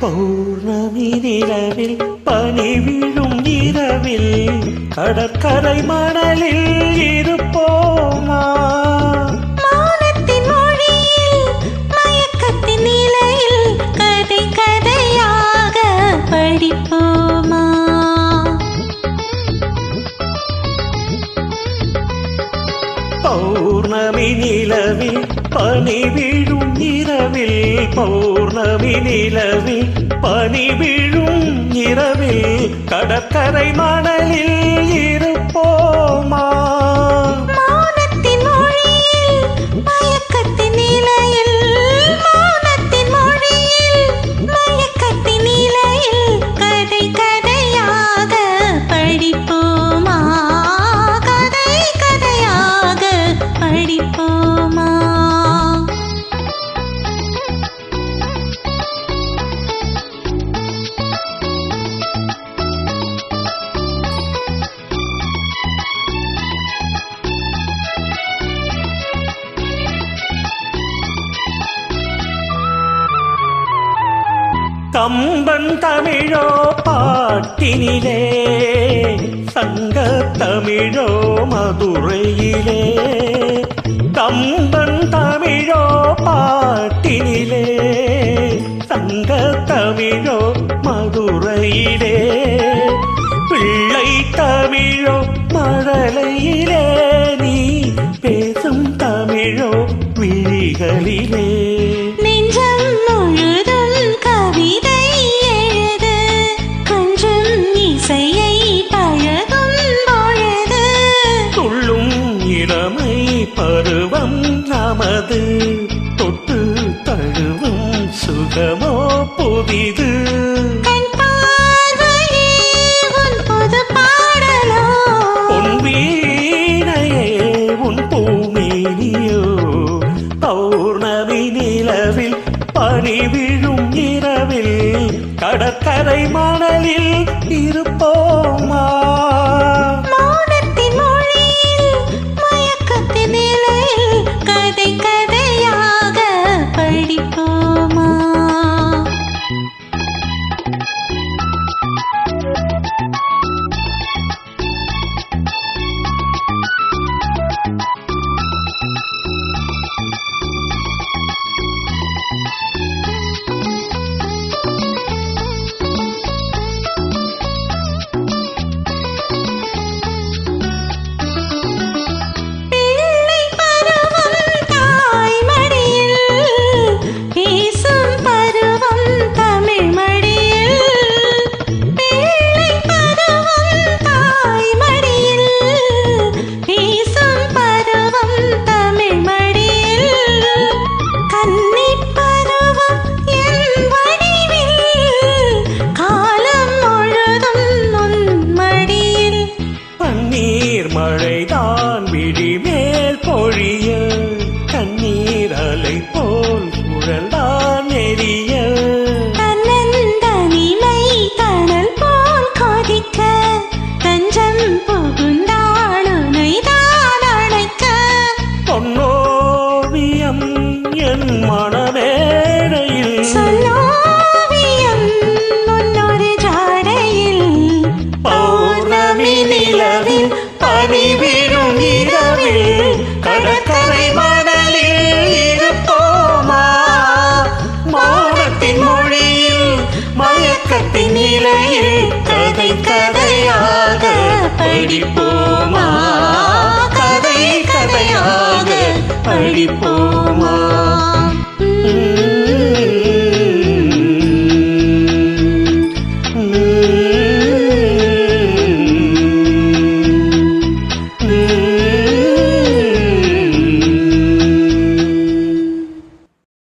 பௌர்ணமி நிலவில் பனி விழும் இரவில் கடற்கரை மணலில் இருப்போமா? மௌனத்தின் மொழியில் மயக்கத்தின் நிலையில் கதை கதையாக படிப்போமா? பௌர்ணமி நிலவில் பனி விழும் இரவில் பௌர்ணமி நிலவில் பனி விழும் இரவில் கடற்கரை மணலில் இருப்போமா? மௌனத்தின் மொழியில் மயக்கத்தின் நிலையில் மௌனத்தின் மொழியில் மயக்கத்தின் நிலையில் கதை கதையாக படிப்போமா? கதை கதையாக படிப்போமா? கம்பன் தமிழோ பாட்டினிலே சங்க தமிழோ மதுரையிலே. கம்பன் தமிழோ பாட்டினிலே சங்க தமிழோ மதுரையிலே. பிள்ளை தமிழோ மழலையிலே நீ பேசும் தமிழோ விழிகளிலே. நெஞ்சம் முழுதும் கவிதை எழுது கொஞ்சம் இசையை பழகும் பொழுது துள்ளும் இளமை பருவம் நமது தொட்டு தழுவும் சுகமோ புதிது. கண் பார்வையே உன் புது பாடலோ உன் வீணையே உன் பூமேனியோ. பௌர்ணமி நிலவில் பனி விழும் இரவில் கடற்கரை மணலில் இருப்போமா? மௌனத்தின் மொழியில் மயக்கத்தின் நிலையில் கதை கதையாக படிப்போமா? பிள்ளை பருவம் தாய் மடியில் பேசும் பருவம் தமிழ் மடியில். பிள்ளை பருவம் தாய் மடியில் பேசும் பருவம் தமிழ் மடியில். கன்னிப் பருவம் என் வடிவில் காலம் முழுதும் உன் மடியில். பன்னீர் மழைதான் விழிமேல் பொழிய கண்ணீர் அலை போல் சுழல்தான் எரிய. தன்னந்தனிமை தணல் போல் கொதிக்க தஞ்சம் புகுந்தாளுனை தான் அணைக்க. பொன்னோவியம் என் மனமேடையில் சொல்லோவியம் முன்னொரு ஜாடையில். பௌர்ணமி நிலவில் பனி விழும் இரவில் கடற்கரை மணலில் இருப்போமா? மௌனத்தின் மொழியில் மயக்கத்தின் நிலையில் கதை கதையாக படிப்போமா? கதை கதையாக படிப்போமா?